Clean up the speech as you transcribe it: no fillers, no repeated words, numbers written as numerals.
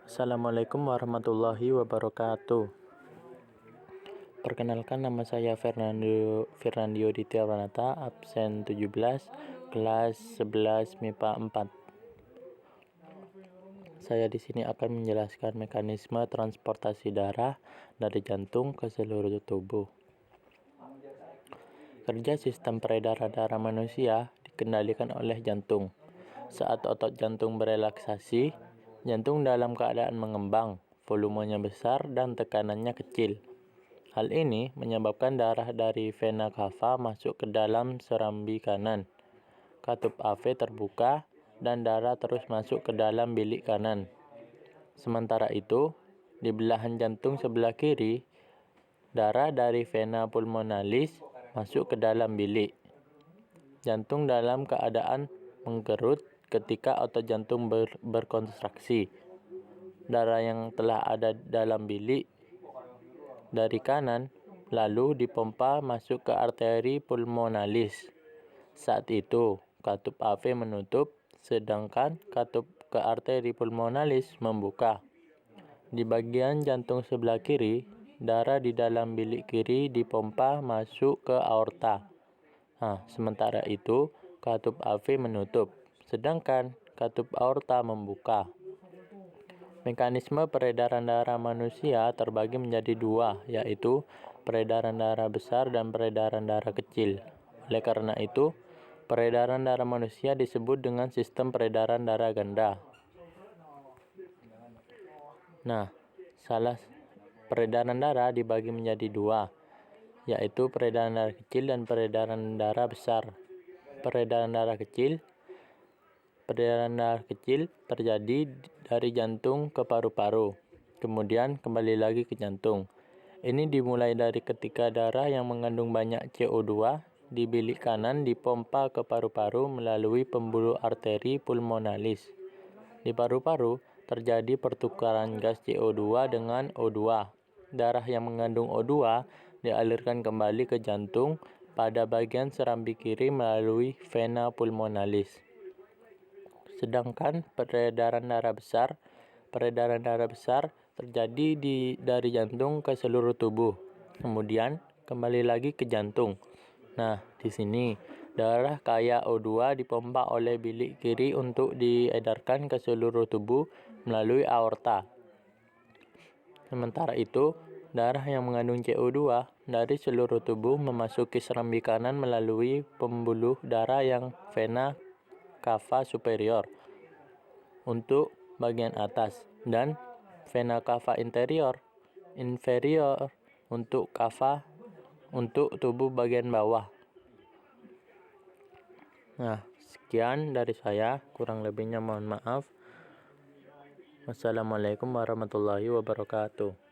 Assalamualaikum warahmatullahi wabarakatuh. Perkenalkan, nama saya Fernandio Ditya Pranata, absen 17, kelas 11 MIPA 4. Saya di sini akan menjelaskan mekanisme transportasi darah dari jantung ke seluruh tubuh. Kerja sistem peredaran darah manusia dikendalikan oleh jantung. Saat otot jantung berelaksasi, jantung dalam keadaan mengembang, volumenya besar dan tekanannya kecil. Hal ini menyebabkan darah dari vena cava masuk ke dalam serambi kanan. Katup AV terbuka dan darah terus masuk ke dalam bilik kanan. Sementara itu, di belahan jantung sebelah kiri, darah dari vena pulmonalis masuk ke dalam bilik. Jantung dalam keadaan mengkerut ketika otot jantung berkontraksi. Darah yang telah ada dalam bilik dari kanan lalu dipompa masuk ke arteri pulmonalis. Saat itu, katup AV menutup, sedangkan katup ke arteri pulmonalis membuka. Di bagian jantung sebelah kiri, darah di dalam bilik kiri dipompa masuk ke aorta. Sementara itu, katup AV menutup, sedangkan katup aorta membuka. Mekanisme peredaran darah manusia terbagi menjadi dua, yaitu peredaran darah besar dan peredaran darah kecil. Oleh karena itu, peredaran darah manusia disebut dengan sistem peredaran darah ganda. Peredaran darah dibagi menjadi dua, yaitu peredaran darah kecil dan peredaran darah besar. Peredaran darah kecil terjadi dari jantung ke paru-paru, kemudian kembali lagi ke jantung. Ini dimulai dari ketika darah yang mengandung banyak CO2 di bilik kanan dipompa ke paru-paru melalui pembuluh arteri pulmonalis. Di paru-paru terjadi pertukaran gas CO2 dengan O2. Darah yang mengandung O2 dialirkan kembali ke jantung pada bagian serambi kiri melalui vena pulmonalis. Sedangkan peredaran darah besar terjadi dari jantung ke seluruh tubuh, kemudian kembali lagi ke jantung. Di sini darah kaya O2 dipompa oleh bilik kiri untuk diedarkan ke seluruh tubuh melalui aorta. Sementara itu, darah yang mengandung CO2 dari seluruh tubuh memasuki serambi kanan melalui pembuluh darah yang vena cava superior untuk bagian atas dan vena cava inferior untuk tubuh bagian bawah. Sekian dari saya, kurang lebihnya mohon maaf. Wassalamualaikum warahmatullahi wabarakatuh.